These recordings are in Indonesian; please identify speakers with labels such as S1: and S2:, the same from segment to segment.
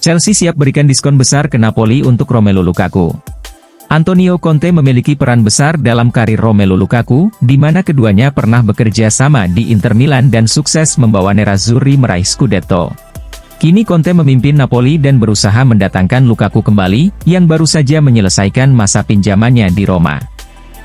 S1: Chelsea siap berikan diskon besar ke Napoli untuk Romelu Lukaku. Antonio Conte memiliki peran besar dalam karir Romelu Lukaku, di mana keduanya pernah bekerja sama di Inter Milan dan sukses membawa Nerazzurri meraih Scudetto. Kini Conte memimpin Napoli dan berusaha mendatangkan Lukaku kembali, yang baru saja menyelesaikan masa pinjamannya di Roma.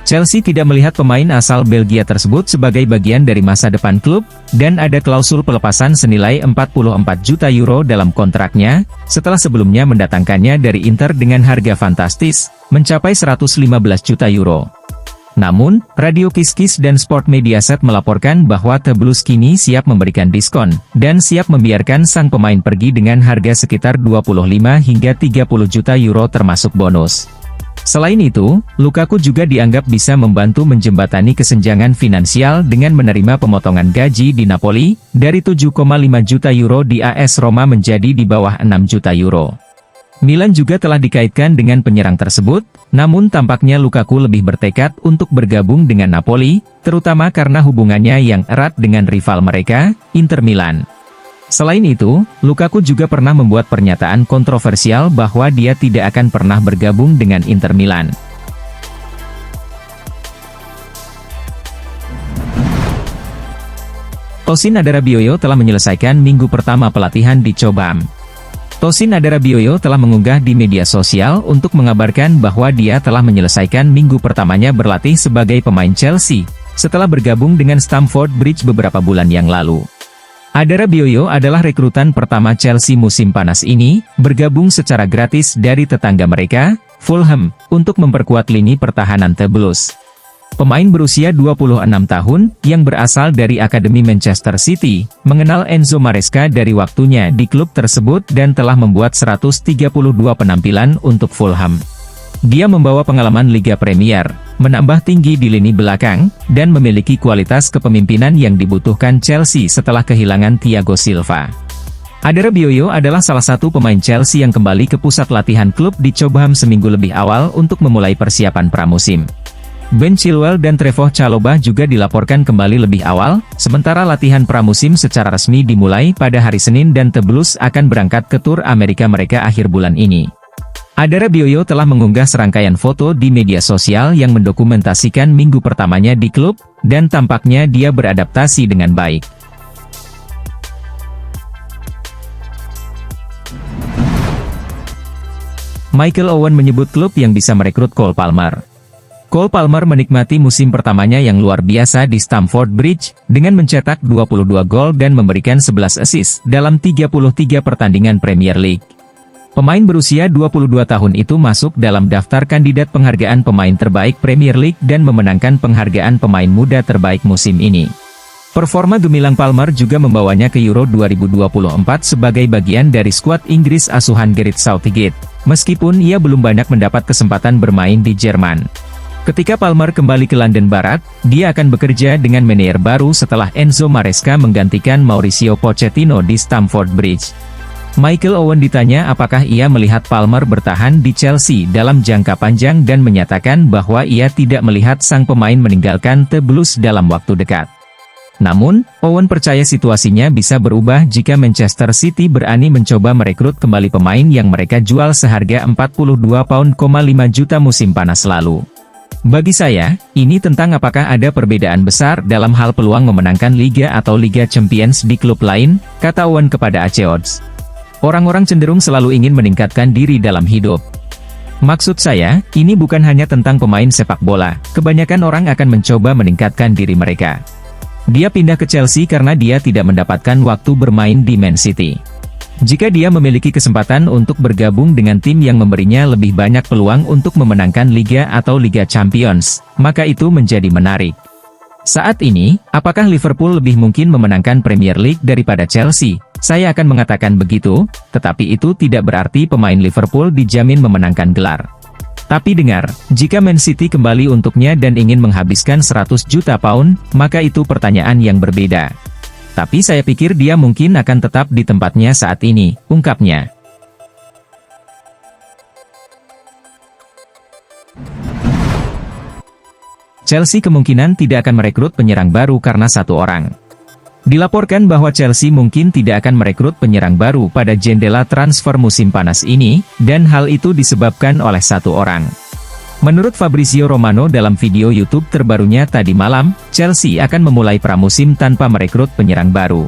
S1: Chelsea tidak melihat pemain asal Belgia tersebut sebagai bagian dari masa depan klub, dan ada klausul pelepasan senilai 44 juta euro dalam kontraknya, setelah sebelumnya mendatangkannya dari Inter dengan harga fantastis, mencapai 115 juta euro. Namun, Radio Kiss dan Sport Mediaset melaporkan bahwa The Blues kini siap memberikan diskon, dan siap membiarkan sang pemain pergi dengan harga sekitar 25 hingga 30 juta euro termasuk bonus. Selain itu, Lukaku juga dianggap bisa membantu menjembatani kesenjangan finansial dengan menerima pemotongan gaji di Napoli, dari 7,5 juta euro di AS Roma menjadi di bawah 6 juta euro. Milan juga telah dikaitkan dengan penyerang tersebut, namun tampaknya Lukaku lebih bertekad untuk bergabung dengan Napoli, terutama karena hubungannya yang erat dengan rival mereka, Inter Milan. Selain itu, Lukaku juga pernah membuat pernyataan kontroversial bahwa dia tidak akan pernah bergabung dengan Inter Milan. Tosin Adarabioyo telah menyelesaikan minggu pertama pelatihan di Cobham. Tosin Adarabioyo telah mengunggah di media sosial untuk mengabarkan bahwa dia telah menyelesaikan minggu pertamanya berlatih sebagai pemain Chelsea, setelah bergabung dengan Stamford Bridge beberapa bulan yang lalu. Adarabioyo adalah rekrutan pertama Chelsea musim panas ini, bergabung secara gratis dari tetangga mereka, Fulham, untuk memperkuat lini pertahanan The Blues. Pemain berusia 26 tahun, yang berasal dari Akademi Manchester City, mengenal Enzo Maresca dari waktunya di klub tersebut dan telah membuat 132 penampilan untuk Fulham. Dia membawa pengalaman Liga Premier, menambah tinggi di lini belakang, dan memiliki kualitas kepemimpinan yang dibutuhkan Chelsea setelah kehilangan Thiago Silva. Adarabioyo adalah salah satu pemain Chelsea yang kembali ke pusat latihan klub di Cobham seminggu lebih awal untuk memulai persiapan pramusim. Ben Chilwell dan Trevoh Chalobah juga dilaporkan kembali lebih awal, sementara latihan pramusim secara resmi dimulai pada hari Senin dan The Blues akan berangkat ke tur Amerika mereka akhir bulan ini. Adarabioyo telah mengunggah serangkaian foto di media sosial yang mendokumentasikan minggu pertamanya di klub, dan tampaknya dia beradaptasi dengan baik. Michael Owen menyebut klub yang bisa merekrut Cole Palmer. Cole Palmer menikmati musim pertamanya yang luar biasa di Stamford Bridge, dengan mencetak 22 gol dan memberikan 11 assist dalam 33 pertandingan Premier League. Pemain berusia 22 tahun itu masuk dalam daftar kandidat penghargaan pemain terbaik Premier League dan memenangkan penghargaan pemain muda terbaik musim ini. Performa gemilang Palmer juga membawanya ke Euro 2024 sebagai bagian dari skuad Inggris asuhan Gareth Southgate, meskipun ia belum banyak mendapat kesempatan bermain di Jerman. Ketika Palmer kembali ke London Barat, dia akan bekerja dengan manajer baru setelah Enzo Maresca menggantikan Mauricio Pochettino di Stamford Bridge. Michael Owen ditanya apakah ia melihat Palmer bertahan di Chelsea dalam jangka panjang dan menyatakan bahwa ia tidak melihat sang pemain meninggalkan The Blues dalam waktu dekat. Namun, Owen percaya situasinya bisa berubah jika Manchester City berani mencoba merekrut kembali pemain yang mereka jual seharga 42,5 juta musim panas lalu. Bagi saya, ini tentang apakah ada perbedaan besar dalam hal peluang memenangkan Liga atau Liga Champions di klub lain, kata Owen kepada AC Odds. Orang-orang cenderung selalu ingin meningkatkan diri dalam hidup. Maksud saya, ini bukan hanya tentang pemain sepak bola, kebanyakan orang akan mencoba meningkatkan diri mereka. Dia pindah ke Chelsea karena dia tidak mendapatkan waktu bermain di Man City. Jika dia memiliki kesempatan untuk bergabung dengan tim yang memberinya lebih banyak peluang untuk memenangkan Liga atau Liga Champions, maka itu menjadi menarik. Saat ini, apakah Liverpool lebih mungkin memenangkan Premier League daripada Chelsea? Saya akan mengatakan begitu, tetapi itu tidak berarti pemain Liverpool dijamin memenangkan gelar. Tapi dengar, jika Man City kembali untuknya dan ingin menghabiskan 100 juta pound, maka itu pertanyaan yang berbeda. Tapi saya pikir dia mungkin akan tetap di tempatnya saat ini, ungkapnya. Chelsea kemungkinan tidak akan merekrut penyerang baru karena satu orang. Dilaporkan bahwa Chelsea mungkin tidak akan merekrut penyerang baru pada jendela transfer musim panas ini, dan hal itu disebabkan oleh satu orang. Menurut Fabrizio Romano dalam video YouTube terbarunya tadi malam, Chelsea akan memulai pramusim tanpa merekrut penyerang baru.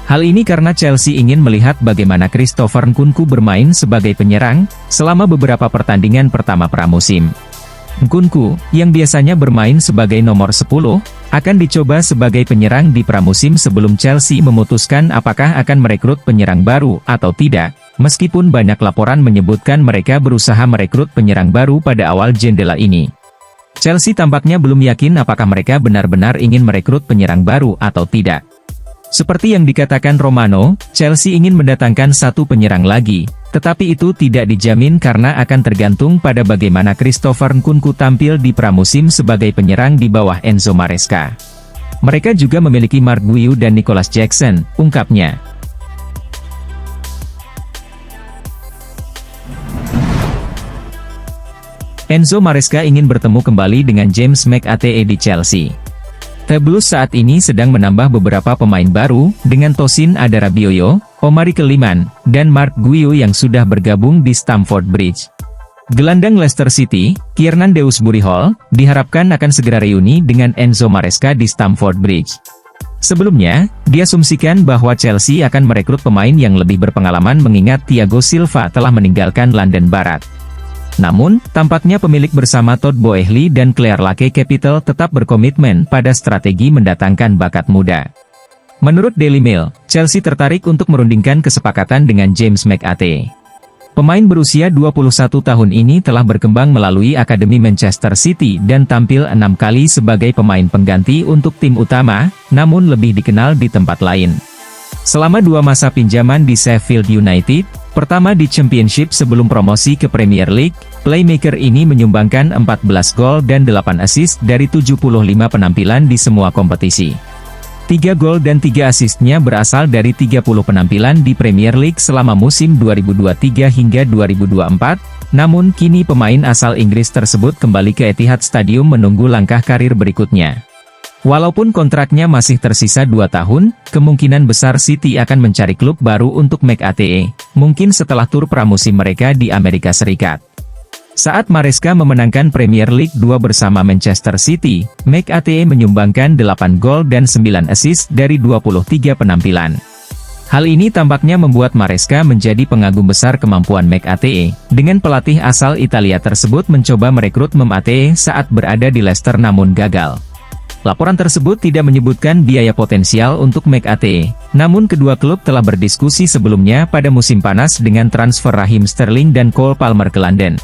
S1: Hal ini karena Chelsea ingin melihat bagaimana Christopher Nkunku bermain sebagai penyerang, selama beberapa pertandingan pertama pramusim. Nkunku, yang biasanya bermain sebagai nomor 10, akan dicoba sebagai penyerang di pramusim sebelum Chelsea memutuskan apakah akan merekrut penyerang baru atau tidak, meskipun banyak laporan menyebutkan mereka berusaha merekrut penyerang baru pada awal jendela ini. Chelsea tampaknya belum yakin apakah mereka benar-benar ingin merekrut penyerang baru atau tidak. Seperti yang dikatakan Romano, Chelsea ingin mendatangkan satu penyerang lagi, tetapi itu tidak dijamin karena akan tergantung pada bagaimana Christopher Nkunku tampil di pramusim sebagai penyerang di bawah Enzo Maresca. Mereka juga memiliki Mark Guiu dan Nicholas Jackson, ungkapnya. Enzo Maresca ingin bertemu kembali dengan James McAtee di Chelsea. The Blues saat ini sedang menambah beberapa pemain baru, dengan Tosin Adarabioyo, Omari Keliman, dan Mark Guiu yang sudah bergabung di Stamford Bridge. Gelandang Leicester City, Kiernan Dewsbury Hall, diharapkan akan segera reuni dengan Enzo Maresca di Stamford Bridge. Sebelumnya, diasumsikan bahwa Chelsea akan merekrut pemain yang lebih berpengalaman mengingat Thiago Silva telah meninggalkan London Barat. Namun, tampaknya pemilik bersama Todd Boehly dan Clear Lake Capital tetap berkomitmen pada strategi mendatangkan bakat muda. Menurut Daily Mail, Chelsea tertarik untuk merundingkan kesepakatan dengan James McAtee. Pemain berusia 21 tahun ini telah berkembang melalui Akademi Manchester City dan tampil 6 kali sebagai pemain pengganti untuk tim utama, namun lebih dikenal di tempat lain. Selama 2 masa pinjaman di Sheffield United, pertama di Championship sebelum promosi ke Premier League, playmaker ini menyumbangkan 14 gol dan 8 assist dari 75 penampilan di semua kompetisi. 3 gol dan 3 asistnya berasal dari 30 penampilan di Premier League selama musim 2023 hingga 2024, namun kini pemain asal Inggris tersebut kembali ke Etihad Stadium menunggu langkah karir berikutnya. Walaupun kontraknya masih tersisa 2 tahun, kemungkinan besar City akan mencari klub baru untuk McAtee, mungkin setelah tur pramusim mereka di Amerika Serikat. Saat Maresca memenangkan Premier League 2 bersama Manchester City, McAtee menyumbangkan 8 gol dan 9 assist dari 23 penampilan. Hal ini tampaknya membuat Maresca menjadi pengagum besar kemampuan McAtee, dengan pelatih asal Italia tersebut mencoba merekrut McAtee saat berada di Leicester namun gagal. Laporan tersebut tidak menyebutkan biaya potensial untuk McAtee, namun kedua klub telah berdiskusi sebelumnya pada musim panas dengan transfer Raheem Sterling dan Cole Palmer ke London.